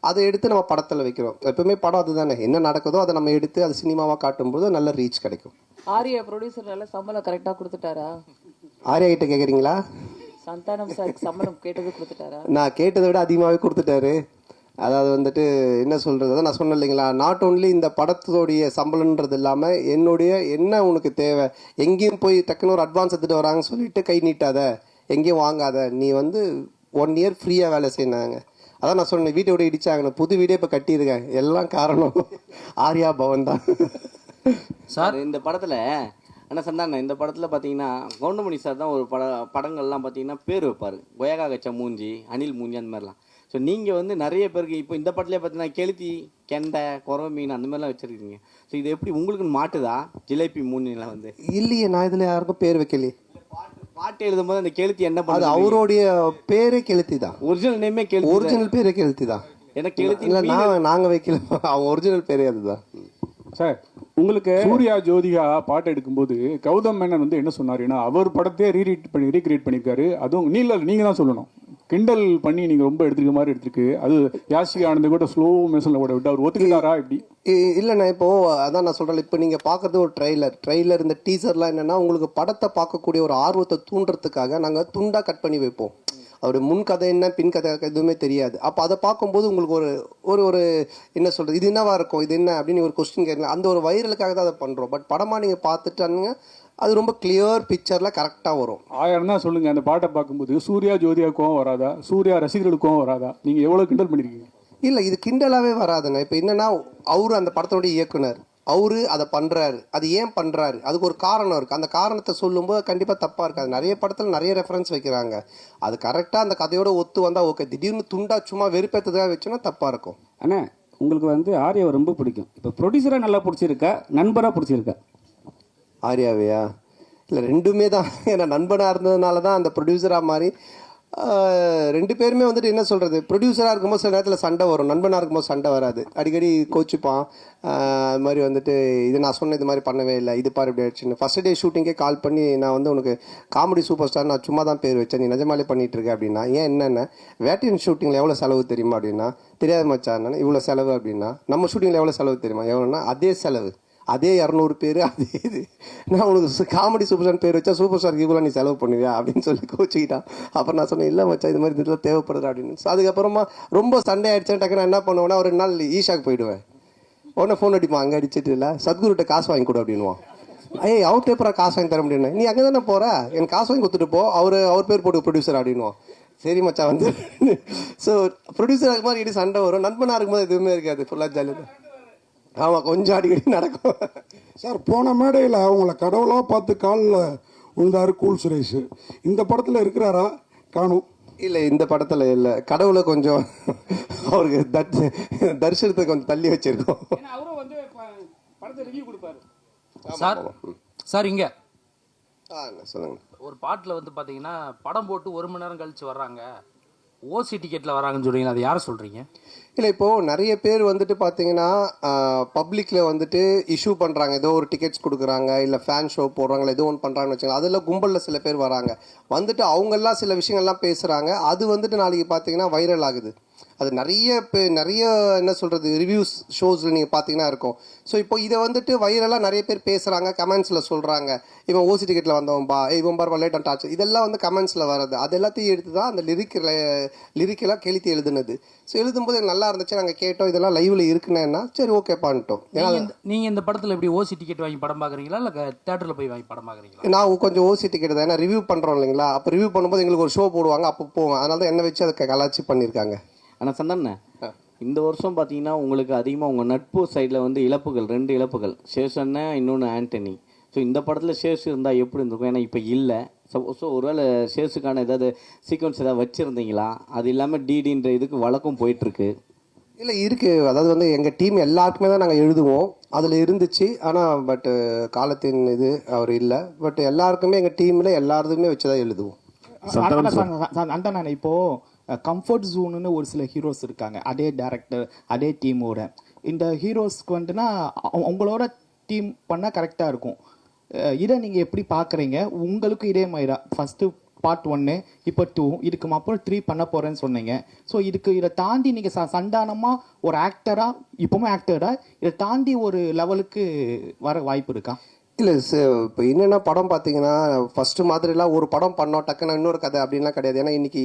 அதை எடுத்து நம்ம படத்தில் வைக்கிறோம். எப்பவுமே படம் அதுதானே, என்ன நடக்குதோ அதை நம்ம எடுத்து அது சினிமாவாக காட்டும்போது நல்ல ரீச் கிடைக்கும். ஆர்யா ப்ரொடியூசர் நல்ல சம்பளம் கரெக்டாக கொடுத்துட்டாரா? ஆர்யா கிட்ட கேட்குறீங்களா? சந்தானம் சாருக்கு சம்பளம் கேட்டது கொடுத்துட்டாரா? நான் கேட்டதை விட அதிகமாகவே கொடுத்துட்டாரு. அதாவது வந்துட்டு என்ன சொல்கிறது, அதான் நான் சொன்னேன் இல்லைங்களா, நாட் ஓன்லி இந்த படத்தோடைய சம்பளன்றது இல்லாமல் என்னுடைய என்ன உனக்கு தேவை, எங்கேயும் போய் டக்குன்னு ஒரு அட்வான்ஸ் எடுத்துகிட்டு வராங்கன்னு சொல்லிட்டு கை நீட்டாத, எங்கேயும் வாங்காத, நீ வந்து 1 year ஃப்ரீயாக வேலை செய்யினாங்க. அதான் நான் சொன்னேன், வீட்டை விட இடிச்சாங்க, புது வீடே இப்போ கட்டியிருக்கேன். எல்லாம் காரணம் ஆர்யா பவன் தான். சார் இந்த படத்தில் ஆனால் சந்தானம் இந்த படத்தில் பார்த்தீங்கன்னா கவுண்டமணி சார் தான் ஒரு படங்கள்லாம் பார்த்தீங்கன்னா பேர் வைப்பார், கொயகா கச்சா மூஞ்சி, அனில் மூஞ்சி, அந்த மாதிரிலாம். ஸோ நீங்கள் வந்து நிறைய பேருக்கு இப்போ இந்த படத்துலேயே பார்த்தீங்கன்னா கெளுத்தி, கெண்டை, குறவ மீன் அந்த மாதிரிலாம் வச்சுருக்கீங்க. ஸோ இது எப்படி உங்களுக்கு மாட்டுதா ஜிலேபி மூஞ்சிலாம் வந்து? இல்லையே, நான் இதில் யாருக்கும் பேர் வைக்கலையே. பாட்டு எழுதும் போது அந்த கெளுத்தி என்ன அது அவருடைய பேரே கெளுத்தி தான். ஒரிஜினல் நேமே கெளுத்தி, ஒரிஜினல் பேரே கெளுத்தி தான். எனக்கு கெளுத்தி இல்லை, நாங்கள் வைக்கல, அவங்க ஒரிஜினல் பேரே அதுதான். சார், உங்களுக்கு சூர்யா ஜோதிகா பாட்டு எடுக்கும்போது கௌதம் மேனன் வந்து என்ன சொன்னாருன்னா, அவர் படத்தையே ரீக்ரியேட் பண்ணியிருக்காரு. அதுவும் நீங்கள் தான் சொல்லணும், கிண்டல் பண்ணி நீங்கள் ரொம்ப எடுத்துருக்க மாதிரி எடுத்துருக்கு. அது யாஷிகா ஆனந்த் கூட ஸ்லோ மோஷனில் கூட விட்டு அவர் ஒத்துக்கிட்டாரா இப்படி? இல்லைண்ணா, இப்போது அதான் நான் சொல்கிறேன், இப்போ நீங்கள் பார்க்குறது ஒரு ட்ரெய்லர் இந்த டீசர்லாம் என்னென்னா உங்களுக்கு படத்தை பார்க்கக்கூடிய ஒரு ஆர்வத்தை தூண்டுறதுக்காக நாங்கள் துண்டாக கட் பண்ணி வைப்போம். அவருடைய முன் கதை என்ன பின் கதை எதுவுமே தெரியாது. அப்போ அதை பார்க்கும்போது உங்களுக்கு ஒரு என்ன சொல்கிறது, இது என்னவா இருக்கும், இது என்ன அப்படின்னு ஒரு கொஸ்டின் கேட்கலாம். அந்த ஒரு வைரலுக்காக தான் அதை பண்ணுறோம். பட் படமாக நீங்கள் பார்த்துட்டானுங்க அது ரொம்ப கிளியர் பிக்சரில் கரெக்டாக வரும். 1000 தான் சொல்லுங்கள், அந்த பாட்டை பார்க்கும்போது சூர்யா ஜோதியாவுக்கும் வராதா, சூர்யா ரசிகர்களுக்கும் வராதா? நீங்கள் எவ்வளோ கிண்டல் பண்ணியிருக்கீங்க? இல்லை, இது கிண்டலாகவே வராதுண்ணா. இப்போ என்னென்னா அவரு அந்த படத்தோடைய இயக்குனர், அவரு அதை பண்ணுறாரு. அது ஏன் பண்ணுறாரு, அதுக்கு ஒரு காரணம் இருக்குது. அந்த காரணத்தை சொல்லும்போது கண்டிப்பாக தப்பாக இருக்காது. நிறைய படத்தில் நிறைய ரெஃபரன்ஸ் வைக்கிறாங்க, அது கரெக்டாக அந்த கதையோட ஒத்து வந்தால் ஓகே. திடீர்னு துண்டா சும்மா வெறுப்பேற்றதாக வச்சோன்னா தப்பாக இருக்கும். அண்ணா, உங்களுக்கு வந்து ஆர்யாவை ரொம்ப பிடிக்கும். இப்போ ப்ரொடியூசராக நல்லா பிடிச்சிருக்கா, நண்பராக பிடிச்சிருக்கா? ஆர்யாவையா? இல்லை, ரெண்டுமே தான். ஏன்னா நண்பனாக இருந்ததுனால தான் அந்த ப்ரொடியூசராக மாதிரி 2 பேருமே வந்துட்டு என்ன சொல்கிறது, ப்ரொடியூசராக இருக்கும்போது சில நேரத்தில் சண்டை வரும், நண்பனாக இருக்கும்போது சண்டை வராது. அடிக்கடி கோச்சிப்பான். அது மாதிரி வந்துட்டு இது நான் சொன்ன இது மாதிரி பண்ணவே இல்லை, இது பாரு இப்படி ஆயிடுச்சுன்னு. ஃபஸ்ட் டே ஷூட்டிங்கே கால் பண்ணி நான் வந்து உனக்கு காமெடி சூப்பர் ஸ்டார் நான் சும்மா தான் பேர் வச்சேன், நீ நிஜமாலே பண்ணிகிட்டு இருக்க அப்படின்னா. ஏன் என்னென்ன வேட்டையன் ஷூட்டிங்கில் எவ்வளோ செலவு தெரியுமா அப்படின்னா, தெரியாது மச்சான் இவ்வளோ செலவு அப்படின்னா. நம்ம ஷூட்டிங்கில் எவ்வளோ செலவு தெரியுமா, எவ்வளோன்னா அதே செலவு, அதே 200 பேர், அதே இது. நான் உனக்கு காமெடி சூப்பர் ஸ்டார் பேர் வச்சா சூப்பர் ஸ்டாருக்கு இவ்வளோ நீ செலவு பண்ணுவியா அப்படின்னு சொல்லி கோச்சிக்கிட்டான். அப்புறம் நான் சொன்னேன், இல்லை மச்சா இது மாதிரி இதில் தேவைப்படுது அப்படின்னு. ஸோ அதுக்கப்புறமா ரொம்ப சண்டை ஆகிடுச்சேன். டக்குன்னு என்ன பண்ணுவேன்னா ஒரு 2 நாள் ஈஷாக்கு போயிடுவேன். உடனே ஃபோன் அடிப்பான், அங்கே அடிச்சிட்டு இல்லை சத்குருட்ட காசு வாங்கி கொடு அப்படின்வான். ஏய் அவர்கிட்ட எப்பறம் காசு வாங்கி தர முடியும்னு, நீ அங்கே தானே போகிற, எனக்கு காசு வாங்கி கொடுத்துட்டு போ, அவர் பேர் போட்டு ப்ரொடியூசர் அப்படின்வான். சரி மச்சான் வந்து ஸோ ப்ரொடியூசர் ஆகும் போது இடி சண்டை வரும், நண்பனாக இருக்கும்போது எதுவுமே இருக்காது, ஃபுல்லாக ஜாலியாக தான். ஆமாம், கொஞ்சம் அடிக்கடி நடக்கும். சார் போன மேடையில் அவங்கள கடவுளாக பார்த்து காலில் விழுந்தாரு கூல் சுரேஷ். இந்த படத்தில் இருக்கிறாரா? காணும். இல்லை, இந்த படத்தில் இல்லை. கடவுளை கொஞ்சம் அவருக்கு தரிசனத்தை கொஞ்சம் தள்ளி வச்சிருக்கோம். அவரும் வந்து படத்தை ரிவ்யூ கொடுப்பாரு. சார் சார் இங்கே சொல்லுங்க. ஒரு பாட்டில் வந்து பார்த்தீங்கன்னா படம் போட்டு 1 மணி நேரம் கழிச்சு வர்றாங்க, ஓசி டிக்கெட்டில் வராங்கன்னு சொல்கிறீங்களா, அது யாரை சொல்கிறீங்க? இல்லை, இப்போது நிறைய பேர் வந்துட்டு பார்த்தீங்கன்னா பப்ளிக்கில் வந்துட்டு இஷ்யூ பண்ணுறாங்க, ஏதோ ஒரு டிக்கெட்ஸ் கொடுக்குறாங்க, இல்லை ஃபேன் ஷோ போடுறாங்க, ஏதோ ஒன்று பண்ணுறாங்கன்னு வச்சுக்கோங்க. அதில் கும்பலில் சில பேர் வராங்க, வந்துட்டு அவங்கெல்லாம் சில விஷயங்கள்லாம் பேசுகிறாங்க. அது வந்துட்டு நாளைக்கு பார்த்தீங்கன்னா வைரல் ஆகுது. அது நிறைய என்ன சொல்கிறது ரிவ்யூஸ் ஷோஸில் நீங்கள் பார்த்தீங்கன்னா இருக்கும். ஸோ இப்போ இதை வந்துட்டு வைரலாக நிறைய பேர் பேசுகிறாங்க, கமெண்ட்ஸில் சொல்கிறாங்க, இவன் ஓசி டிக்கெட்டில் வந்தவன்பா, இவன் பார் லேட் அண்ட் டாச், இதெல்லாம் வந்து கமெண்ட்ஸில் வர்றது. அது எல்லாத்தையும் எடுத்து தான் அந்த லிரிக்கெல்லாம் கெளுத்தி எழுதுனது. ஸோ எழுதும்போது நல்லா இருந்துச்சு, நாங்கள் கேட்டோம், இதெல்லாம் லைவில் இருக்குன்னா சரி ஓகே பண்ணிட்டோம். நீங்கள் இந்த படத்தில் எப்படி ஓசி டிக்கெட் வாங்கி படம் பார்க்குறீங்களா இல்லை தேட்டரில் போய் வாங்கி படம் பார்க்குறீங்களா? நான் கொஞ்சம் ஓசி டிக்கெட் தான், ஏன்னா ரிவ்யூ பண்ணுறோம் இல்லைங்களா, அப்போ ரிவ்யூ பண்ணும்போது எங்களுக்கு ஒரு ஷோ போடுவாங்க, அப்போ போவோம். அதனால தான் என்ன வச்சு அதை கலாச்சி பண்ணியிருக்காங்க. ஆனால் சந்தானே இந்த வருஷம் பார்த்தீங்கன்னா உங்களுக்கு அதிகமாக உங்கள் நட்பு சைடில் வந்து இழப்புகள், 2 இழப்புகள், சேஷன்னா இன்னொன்று ஆண்டனி. ஸோ இந்த படத்தில் சேஷ் இருந்தால் எப்படி இருந்திருக்கும்? ஏன்னா இப்போ இல்லை. ஸோ ஒருவேளை சேஷுக்கான ஏதாவது சீக்வன்ஸ் ஏதாவது வச்சுருந்தீங்களா? அது இல்லாமல் டிடின்ற இதுக்கு வழக்கம் போயிட்டுருக்கு. இல்லை இருக்குது, அதாவது வந்து எங்கள் டீம் எல்லாருக்குமே தான் நாங்கள் எழுதுவோம், அதில் இருந்துச்சு. ஆனால் பட்டு காலத்தின் இது அவர் இல்லை. பட் எல்லாருக்குமே எங்கள் டீமில் எல்லாருமே வச்சு தான் எழுதுவோம். அந்த இப்போது கம்ஃபர்ட் ஜோனுன்னு ஒரு சில ஹீரோஸ் இருக்காங்க, அதே டேரக்டர் அதே டீமோட. இந்த ஹீரோஸ்க்கு வந்துட்டுனா உங்களோட டீம் பண்ணால் கரெக்டாக இருக்கும். இதை நீங்கள் எப்படி பார்க்குறீங்க? உங்களுக்கு இதே மாதிரி ஃபஸ்ட்டு பார்ட் 1, இப்போ 2, இதுக்கு அப்புறம் 3 பண்ண போகிறேன்னு சொன்னீங்க. ஸோ இதை தாண்டி நீங்கள் சண்டானமாக ஒரு ஆக்டராக, இப்போவும் ஆக்டராக இதை தாண்டி ஒரு லெவலுக்கு வர வாய்ப்பு இருக்கா? இல்லை இப்போ என்னென்னா படம் பார்த்தீங்கன்னா ஃபஸ்ட்டு மாதிரிலாம் ஒரு படம் பண்ணோம் டக்குன்னு இன்னொரு கதை அப்படின்லாம் கிடையாது. ஏன்னா இன்றைக்கி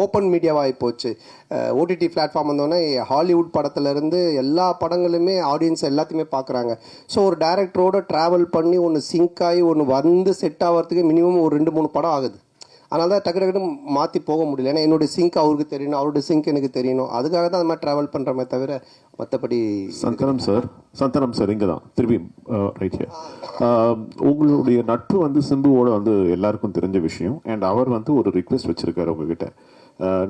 ஓப்பன் மீடியாவாகி போச்சு. ஓடிடி பிளாட்ஃபார்ம் வந்தோடனே ஹாலிவுட் படத்துலேருந்து எல்லா படங்களுமே ஆடியன்ஸ் எல்லாத்தையுமே பார்க்குறாங்க. ஸோ ஒரு டைரக்டரோடு ட்ராவல் பண்ணி ஒன்று சிங்க் ஆகி ஒன்று வந்து செட் ஆகிறதுக்கு மினிமம் ஒரு 2-3 படம் ஆகுது. அதனால தான் டக்கு மாற்றி போக முடியல. ஏன்னா என்னுடைய சிங்க் அவருக்கு தெரியணும், அவருடைய சிங்க் எனக்கு தெரியணும். அதுக்காக தான் அது மாதிரி ட்ராவல் பண்ணுறமே தவிர மற்றபடி. சந்தனம் சார் இங்கே தான் திருப்பி ரைட் ஹியர். உங்களுடைய நட்பு வந்து சிம்புவோட வந்து எல்லாருக்கும் தெரிஞ்ச விஷயம். அண்ட் அவர் வந்து ஒரு ரிக்வெஸ்ட் வச்சுருக்காரு உங்ககிட்ட,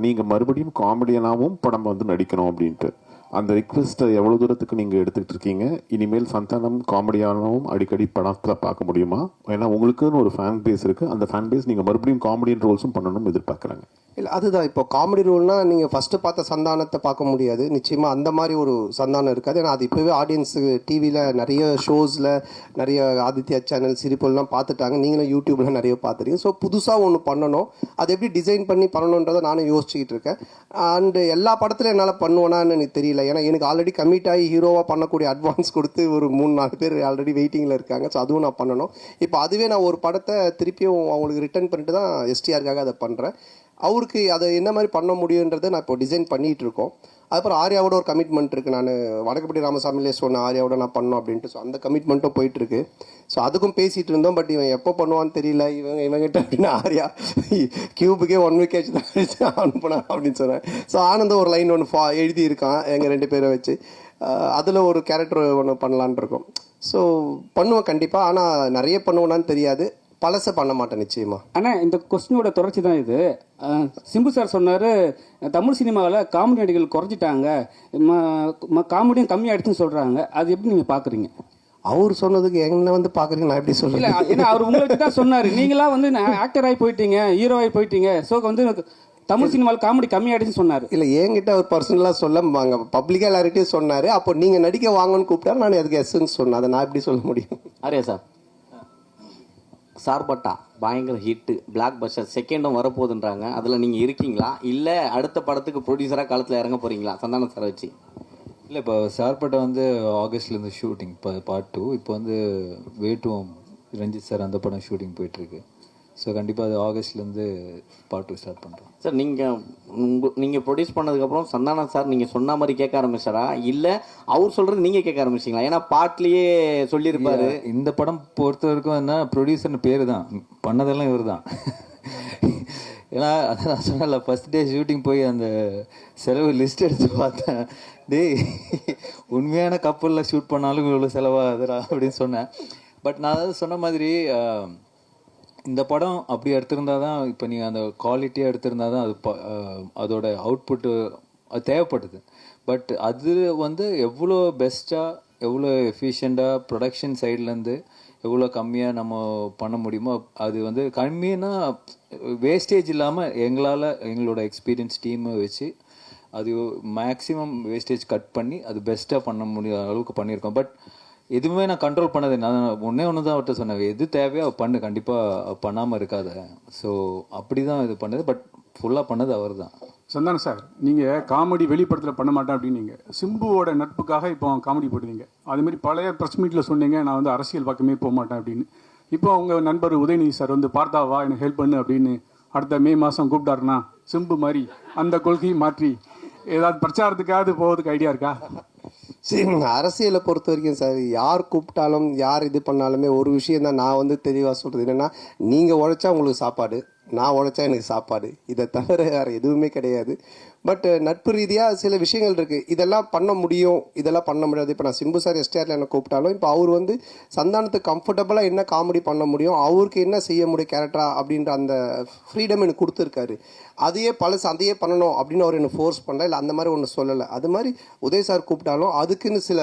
நீங்கள் மறுபடியும் காமெடியனாகவும் படம் வந்து நடிக்கணும் அப்படின்ட்டு. அந்த ரிக்வெஸ்ட்டை எவ்வளோ தூரத்துக்கு நீங்கள் எடுத்துக்கிட்டு இருக்கீங்க? இனிமேல் சந்தானம் காமெடியானவும் அடிக்கடி படத்தில் பார்க்க முடியுமா? ஏன்னா உங்களுக்குன்னு ஒரு ஃபேன் பேஸ் இருக்குது, அந்த ஃபேன் பேஸ் நீங்கள் மறுபடியும் காமெடியன் ரோல்ஸும் பண்ணணும்னு எதிர்பார்க்குறாங்க. இல்லை அதுதான், இப்போ காமெடி ரோல்னால் நீங்கள் ஃபஸ்ட்டு பார்த்த சந்தானத்தை பார்க்க முடியாது நிச்சயமாக, அந்த மாதிரி ஒரு சந்தானம் இருக்காது. ஏன்னா அது இப்போவே ஆடியன்ஸுக்கு டிவியில் நிறைய ஷோஸில் நிறைய ஆதித்யா சேனல் சிரிப்பெல்லாம் பார்த்துட்டாங்க, நீங்களும் யூடியூப்பில் நிறைய பார்த்துருக்கீங்க. ஸோ புதுசாக ஒன்று பண்ணணும், அது எப்படி டிசைன் பண்ணி பண்ணணுன்றதை நானும் யோசிச்சுக்கிட்டு இருக்கேன். அண்டு எல்லா படத்துலையும் என்னால் பண்ணுவேனான்னு எனக்கு தெரியல. ஏன்னா எனக்கு ஆல்ரெடி கமிட் ஆகி ஹீரோவாக பண்ணக்கூடிய அட்வான்ஸ் கொடுத்து ஒரு 3-4 பேர் ஆல்ரெடி வெயிட்டிங்கில் இருக்காங்க. ஸோ அதுவும் நான் பண்ணணும். இப்போ அதுவே நான் ஒரு படத்தை திருப்பியும் அவங்களுக்கு ரிட்டர்ன் பண்ணிட்டு தான் எஸ்டிஆருக்காக அதை பண்ணுறேன். அவருக்கு அதை என்ன மாதிரி பண்ண முடியுன்றதை நான் இப்போ டிசைன் பண்ணிகிட்டு இருக்கோம். அதுக்கப்புறம் ஆர்யாவோட ஒரு கமிட்மெண்ட் இருக்குது. நான் வடக்குப்பட்டி ராமசாமிலே சொன்னேன் ஆர்யாவோட நான் பண்ணோம் அப்படின்ட்டு. ஸோ அந்த கமிட்மெண்ட்டும் போயிட்டுருக்கு. ஸோ அதுக்கும் பேசிகிட்டு இருந்தோம். பட் இவன் எப்போ பண்ணுவான்னு தெரியல. இவங்கிட்ட அப்படின்னா ஆர்யா கியூபுக்கே 1 week ஆச்சு தான் அனுப்புனா அப்படின்னு சொன்னேன். ஸோ ஆனந்தம் ஒரு லைன் ஒன்று எழுதியிருக்கான் எங்கள் 2 பேரை வச்சு. அதில் ஒரு கேரக்டர் ஒன்று பண்ணலான் இருக்கோம். ஸோ பண்ணுவேன் கண்டிப்பாக. ஆனால் நிறைய பண்ணுவேனான்னு தெரியாது, பழசை பண்ண மாட்டேன் நிச்சயமா. ஆனால் இந்த கொஸ்டினோட தொடர்ச்சி தான் இது. சிம்பு சார் சொன்னார், தமிழ் சினிமாவில் காமெடி நடிகர்கள் குறைஞ்சிட்டாங்க, காமெடியும் கம்மியாகிடுச்சுன்னு சொல்கிறாங்க. அது எப்படி நீங்கள் பார்க்குறீங்க? அவர் சொன்னதுக்கு என்ன வந்து பார்க்குறீங்க, நான் எப்படி சொல்கிறேன்? இல்லை, ஏன்னா அவர் உங்களை வச்சு தான் சொன்னார். நீங்களாம் வந்து ஆக்டர் ஆகி போயிட்டீங்க, ஹீரோ ஆகி போயிட்டீங்க. ஸோ வந்து தமிழ் சினிமாவில் காமெடி கம்மியாகிடுச்சுன்னு சொன்னார். இல்லை, என்கிட்ட அவர் பர்சனலாக சொல்ல வாங்க, பப்ளிக்காக எல்லார்கிட்டையும் சொன்னார். அப்போ நீங்கள் நடிக்க வாங்கன்னு கூப்பிட்டா நான் அதுக்கு எஸ்ன்னு சொன்னேன். அதை நான் எப்படி சொல்ல முடியும்? ஆரியா சார், சார்பட்டா பயங்கர ஹிட்டு, பிளாக் பஸ்டர், செகண்டும் வரப்போகுதுன்றாங்க. அதில் நீங்கள் இருக்கீங்களா, இல்லை அடுத்த படத்துக்கு ப்ரொடியூசராக காலத்தில் இறங்க போகிறீங்களா சந்தானம் சார் வச்சு? இல்லை, இப்போ சார்பட்டா வந்து ஆகஸ்ட்லேருந்து ஷூட்டிங், இப்போ பார்ட் 2. இப்போ வந்து வேட்டுவம் ரஞ்சித் சார் அந்த படம் ஷூட்டிங் போயிட்டுருக்கு. ஸோ கண்டிப்பாக அது ஆகஸ்ட்லேருந்து பார்ட் 2 ஸ்டார்ட் பண்ணுறோம். சார் நீங்கள் ப்ரொடியூஸ் பண்ணதுக்கப்புறம் சந்தானம் சார் நீங்கள் சொன்ன மாதிரி கேட்க ஆரம்பிச்சாரா இல்லை அவர் சொல்கிறது நீங்கள் கேட்க ஆரம்பிச்சிங்களா? ஏன்னா பாட்லேயே சொல்லியிருப்பாரு. இந்த படம் பொறுத்த வரைக்கும் என்ன, ப்ரொடியூசர்னு பேர் தான், பண்ணதெல்லாம் இவர் தான். ஏன்னா அதான் சொன்னல, ஃபஸ்ட் டே ஷூட்டிங் போய் அந்த செலவு லிஸ்ட் எடுத்து பார்த்தேன். டேய், உண்மையான கப்பலில் ஷூட் பண்ணாலும் இவ்வளோ செலவாகுதுடா அப்படின்னு சொன்னேன். பட் நான் அதாவது சொன்ன மாதிரி இந்த படம் அப்படி எடுத்திருந்தா தான், இப்போ நீங்கள் அந்த குவாலிட்டியாக எடுத்திருந்தா தான் அது அதோட அவுட்புட்டு அது தேவைப்படுது. பட் அது வந்து எவ்வளோ பெஸ்ட்டாக, எவ்வளோ எஃபிஷியண்ட்டாக ப்ரொடக்ஷன் சைட்லேருந்து எவ்வளோ கம்மியாக நம்ம பண்ண முடியுமோ, அது வந்து கம்மியான வேஸ்டேஜ் இல்லாமல் எங்களால் எங்களோட எக்ஸ்பீரியன்ஸ் டீமை வச்சு அது மேக்ஸிமம் வேஸ்டேஜ் கட் பண்ணி அது பெஸ்ட்டாக பண்ண முடிய அளவுக்கு பண்ணியிருக்கோம். பட் எதுவுமே நான் கண்ட்ரோல் பண்ணது, நான் ஒன்றே ஒன்று தான் அவர்கிட்ட சொன்னேன், எது தேவையோ பண்ணு, கண்டிப்பாக பண்ணாமல் இருக்காத. ஸோ அப்படி தான் இது பண்ணது. பட் ஃபுல்லாக பண்ணது அவர் தான். சந்தானம் சார், நீங்கள் காமெடி வெளிப்படத்தில் பண்ண மாட்டேன் அப்படின்னீங்க. சிம்புவோட நட்புக்காக இப்போ காமெடி போடுவீங்க. அதுமாரி பழைய ப்ரெஸ் மீட்டில் சொன்னீங்க, நான் வந்து அரசியல் பக்கமே போக மாட்டேன் அப்படின்னு. இப்போ அவங்க நண்பர் உதயநிதி சார் வந்து பார்த்தாவா எனக்கு ஹெல்ப் பண்ணு அப்படின்னு அடுத்த மே மாதம் கூப்பிட்டாருன்னா சிம்பு மாதிரி அந்த கொள்கையை மாற்றி ஏதாவது பிரச்சாரத்துக்காவது போகிறதுக்கு ஐடியா இருக்கா? சரி, அரசியலை பொறுத்த வரைக்கும் சார், யார் கூப்பிட்டாலும் யார் இது பண்ணாலுமே ஒரு விஷயம் தான் நான் வந்து தெளிவாக சொல்கிறது என்னென்னா, நீங்கள் உழைச்சா உங்களுக்கு சாப்பாடு, நான் உழைச்சா எனக்கு சாப்பாடு, இதை தவிர வேறு எதுவுமே கிடையாது. பட் நட்பு ரீதியாக சில விஷயங்கள் இருக்குது, இதெல்லாம் பண்ண முடியும், இதெல்லாம் பண்ண முடியாது. இப்போ நான் சிம்பு சார் எஸ்டிஆரில் என்ன கூப்பிட்டாலும் இப்போ அவர் வந்து சந்தானத்துக்கு கம்ஃபர்டபுளாக என்ன காமெடி பண்ண முடியும், அவருக்கு என்ன செய்ய முடியும் கேரக்டரா அப்படின்ற அந்த ஃப்ரீடம் எனக்கு கொடுத்துருக்காரு. அதையே அதையே பண்ணணும் அப்படின்னு அவர் என்ன ஃபோர்ஸ் பண்ணல, இல்லை அந்த மாதிரி ஒன்று சொல்லலை. அது மாதிரி உதய் சார் கூப்பிட்டாலும் அதுக்குன்னு சில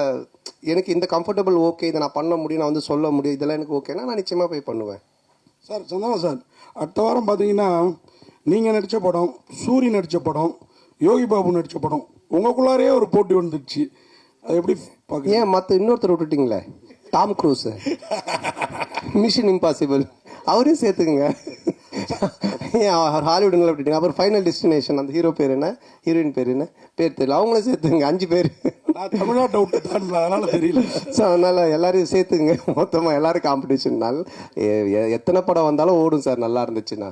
எனக்கு இந்த கம்ஃபர்டபுள் ஓகே, இதை நான் பண்ண முடியும், நான் வந்து சொல்ல முடியும், இதெல்லாம் எனக்கு ஓகேனா நான் நிச்சயமாக போய் பண்ணுவேன். சார் சந்தானம் சார், அடுத்த வாரம் பார்த்தீங்கன்னா நீங்கள் நடித்த படம், சூரி நடித்த படம், யோகி பாபு நடித்த படம், உங்களுக்குள்ளாரே ஒரு போட்டி வந்துடுச்சு. அது எப்படி பார்க்க? ஏன் மற்ற இன்னொருத்தர் விட்டுட்டிங்களே, டாம் க்ரூஸ், மிஷன் இம்பாசிபிள், அவரையும் சேர்த்துக்குங்க. ஏன் அவர் ஹாலிவுட்டுங்களை விட்டுட்டீங்க? அப்புறம் ஃபைனல் டெஸ்டினேஷன், அந்த ஹீரோ பேர் என்ன, ஹீரோயின் பேர் என்ன, பேர் தெரியல, அவங்கள சேர்த்துங்க. 5 பேர். நான் தமிழ்நாட்டை விட்டு தான், அதனால தெரியல. ஸோ அதனால் எல்லாரையும் சேர்த்துங்க, மொத்தமாக எல்லோரும் காம்படிஷன்னால எத்தனை படம் வந்தாலும் ஓடும் சார், நல்லா இருந்துச்சுன்னா.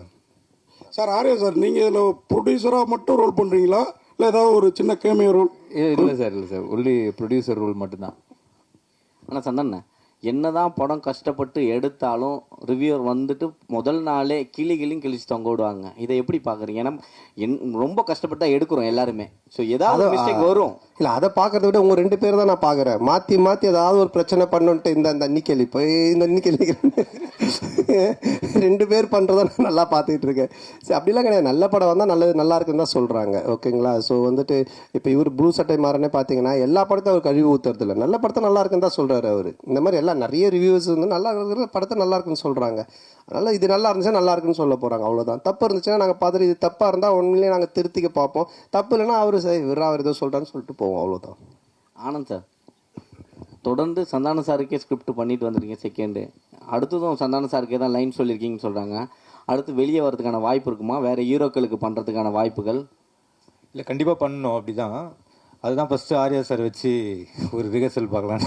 சார் ஆர்யா சார், நீங்கள் இதில் ப்ரொடியூசராக மட்டும் ரோல் பண்ணுறீங்களா, இல்லை ஏதாவது ஒரு சின்ன கேமியோ ரோல்? இல்லை சார், ஒன்லி ப்ரொடியூசர் ரோல் மட்டும்தான். ஆனால் சந்தானண்ணே, என்னதான் படம் கஷ்டப்பட்டு எடுத்தாலும் ரிவ்யூவர் வந்துட்டு முதல் நாளே கிளியும் கிழிச்சு தொங்க விடுவாங்க. இதை எப்படி பார்க்குறீங்க? ஏன்னா ரொம்ப கஷ்டப்பட்டு தான் எடுக்கிறோம் எல்லாருமே. ஸோ ஏதாவது மிஸ்டேக் வரும். இல்லை, அதை பார்க்கறத விட உங்கள் 2 பேர் தான் நான் பார்க்குறேன். மாற்றி ஏதாவது ஒரு பிரச்சனை பண்ணுன்ட்டு இந்த அன்னிக்கேள்வி இப்போ இந்த அன்னிக்கேள்வி 2 பேர் பண்ணுறத நான் நல்லா பார்த்துக்கிட்டு இருக்கேன். சரி, அப்படிலாம் கிடையாது. நல்ல படம் வந்தால் நல்லா இருக்குன்னு தான் சொல்கிறாங்க. ஓகேங்களா? ஸோ வந்துட்டு இப்போ இவர் ப்ளூ சட்டை மாறனே பார்த்தீங்கன்னா எல்லா படத்தையும் அவர் கழுவி ஊற்றுறது இல்லை, நல்ல படத்தை நல்லா இருக்குன்னு தான் சொல்கிறாரு அவர். இந்த மாதிரி எல்லாம் நிறைய ரிவ்யூஸ் வந்து நல்லா இருக்கிற படத்தை நல்லா இருக்குன்னு சொல்கிறாங்க. அதனால் இது நல்லா இருந்துச்சுன்னா நல்லா இருக்குன்னு சொல்ல போகிறாங்க, அவ்வளோதான். தப்பு இருந்துச்சுன்னா நாங்கள் பார்த்துட்டு இது தப்பாக இருந்தால் ஒன்றுலேயே நாங்கள் திருத்திக்க பார்ப்போம். தப்பு இல்லைன்னா அவர் சரி அவர் ஏதோ சொல்கிறான்னு சொல்லிட்டு போவோம், அவ்வளோதான். ஆனந்த் சார், தொடர்ந்து சந்தான சாருக்கே ஸ்கிரிப்ட் பண்ணிட்டு வந்துருக்கீங்க செகண்டு. அடுத்ததும் சந்தான சாருக்கே தான் லைன் சொல்லியிருக்கீங்கன்னு சொல்கிறாங்க. அடுத்து வெளியே வரதுக்கான வாய்ப்பு இருக்குமா? வேறு ஹீரோக்களுக்கு பண்ணுறதுக்கான வாய்ப்புகள்? இல்லை, கண்டிப்பாக பண்ணணும். அப்படி தான், அதுதான் ஃபஸ்ட்டு ஆர்யா சார் வச்சு ஒரு ரிஹர்சல் பார்க்கலாம்.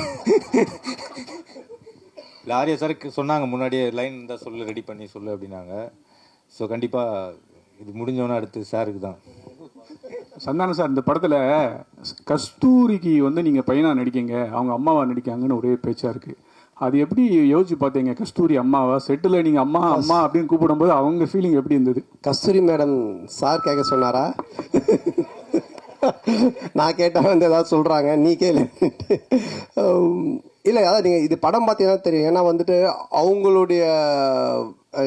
இல்லை, ஆர்யா சாருக்கு சொன்னாங்க முன்னாடியே, லைன் இருந்தால் சொல்லு, ரெடி பண்ணி சொல்லு அப்படின்னாங்க. ஸோ கண்டிப்பாக இது முடிஞ்சோன்னா அடுத்து சாருக்கு தான். சந்தானம் சார், இந்த படத்தில் கஸ்தூரிக்கு வந்து நீங்கள் பையனாக நடிக்கீங்க, அவங்க அம்மாவா நடிக்காங்கன்னு ஒரே பேச்சாக இருக்குது. அது எப்படி யோசிச்சு பார்த்தீங்க? கஸ்தூரி அம்மாவா? செட்டில் நீங்கள் அம்மா அம்மா அப்படின்னு கூப்பிடும்போது அவங்க ஃபீலிங் எப்படி இருந்தது? கஸ்தூரி மேடம் சார் கேட்க சொன்னாரா? நான் கேட்டால் வந்து ஏதாவது சொல்கிறாங்க, நீ கேளு. இல்லை, அதான் நீங்கள் இது படம் பார்த்தீங்கன்னா தெரியும். ஏன்னா வந்துட்டு அவங்களுடைய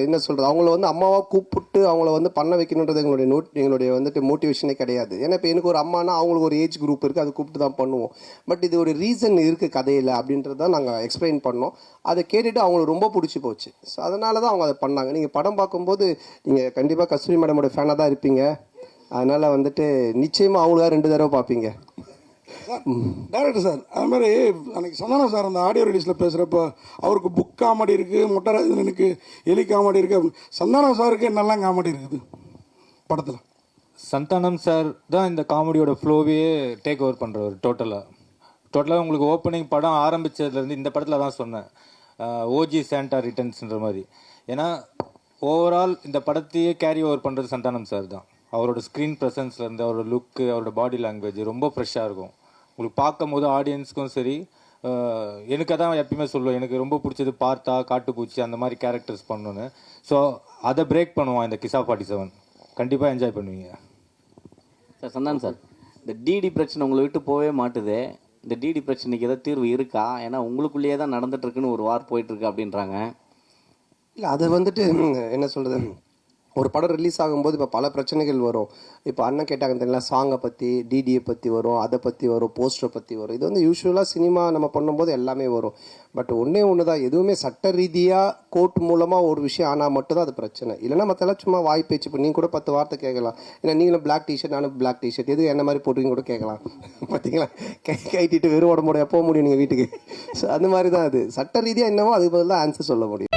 என்ன சொல்கிறது, அவங்கள வந்து அம்மாவாக கூப்பிட்டு அவங்கள வந்து பண்ண வைக்கணுன்றது எங்களுடைய வந்துட்டு மோட்டிவேஷனே கிடையாது. ஏன்னா இப்போ எனக்கு ஒரு அம்மானா அவங்களுக்கு ஒரு ஏஜ் குரூப் இருக்குது, அதை கூப்பிட்டு தான் பண்ணுவோம். பட் இது ஒரு ரீசன் இருக்குது கதையில் அப்படின்றது தான் நாங்கள் எக்ஸ்பிளைன் பண்ணோம். அதை கேட்டுட்டு அவங்களுக்கு ரொம்ப பிடிச்சி போச்சு. ஸோ அதனால தான் அவங்க அதை பண்ணாங்க. நீங்கள் படம் பார்க்கும்போது நீங்கள் கண்டிப்பாக கஸ்தூரி மேடமோட ஃபேனாக தான் இருப்பீங்க. அதனால் வந்துட்டு நிச்சயமாக அவங்களுக்காக 2 தடவை பார்ப்பீங்க. டேரக்டர் சார், அது மாதிரி அன்றைக்கி சந்தானம் சார் அந்த ஆடியோ ரிலீஸில் பேசுகிறப்ப அவருக்கு புக் காமெடி இருக்குது, மொட்டராஜனுக்கு எலி காமெடி இருக்குது. சந்தானம் சாருக்கு என்னெல்லாம் காமெடி இருக்குது படத்தில்? சந்தானம் சார் தான் இந்த காமெடியோட ஃப்ளோவே டேக் ஓவர் பண்ணுறவர். டோட்டலாக உங்களுக்கு ஓப்பனிங் படம் ஆரம்பித்ததுலேருந்து இந்த படத்தில் தான் சொன்னேன், ஓஜி சாண்டா ரிட்டர்ன்ஸ்ன்ற மாதிரி. ஏன்னா ஓவரால் இந்த படத்தையே கேரி ஓவர் பண்ணுறது சந்தானம் சார் தான். அவரோட ஸ்க்ரீன் ப்ரெசன்ஸ்லேருந்து அவரோட லுக்கு, அவரோட பாடி லாங்குவேஜ் ரொம்ப ஃப்ரெஷ்ஷாக இருக்கும். உங்களுக்கு பார்க்கும் போது ஆடியன்ஸ்க்கும் சரி, எனக்கு அதான் எப்பயுமே சொல்லுவேன், எனக்கு ரொம்ப பிடிச்சது பார்த்தா காட்டுப்பூச்சி அந்த மாதிரி கேரக்டர்ஸ் பண்ணணுன்னு. ஸோ அதை பிரேக் பண்ணுவான் இந்த கிசா 47. கண்டிப்பாக என்ஜாய் பண்ணுவீங்க சார். சந்தானம் சார், இந்த டிடி பிரச்சனை உங்களை விட்டு போகவே மாட்டுது. இந்த டிடி பிரச்சனைக்கு ஏதாவது தீர்வு இருக்கா? ஏன்னா உங்களுக்குள்ளேயே தான் நடந்துட்டு இருக்குன்னு ஒரு வார் போயிட்டு இருக்கு அப்படின்றாங்க. இல்லை அது வந்துட்டு என்ன சொல்கிறது, ஒரு படம் ரிலீஸ் ஆகும்போது இப்போ பல பிரச்சனைகள் வரும். இப்போ அண்ணன் கேட்டாங்க தெரியல, சாங்கை பற்றி, டிடியை பற்றி வரும், அதை பற்றி வரும், போஸ்டரை பற்றி வரும். இது வந்து யூஸ்வலாக சினிமா நம்ம பண்ணும்போது எல்லாமே வரும். பட் ஒன்றே ஒன்று தான், எதுவுமே சட்ட ரீதியாக கோர்ட் மூலமாக ஒரு விஷயம் ஆனால் மட்டும்தான் அது பிரச்சனை. இல்லைன்னா மற்றெல்லாம் சும்மா வாய் பேச்சு. இப்போ நீங்கள் கூட 10 வார்த்தை கேட்கலாம். ஏன்னா நீங்களும் பிளாக் டிஷர்ட், நானும் பிளாக் டிஷர்ட், எது என்ன மாதிரி போட்டுவீங்க கூட கேட்கலாம். பார்த்தீங்களா, கைட்டிட்டு வெறும் உடம்போட எப்போ முடியும் நீங்கள் வீட்டுக்கு? ஸோ அந்த மாதிரி தான் அது. சட்ட ரீதியாக என்னவோ அதுக்கு பதிலாக ஆன்சர் சொல்ல முடியும்.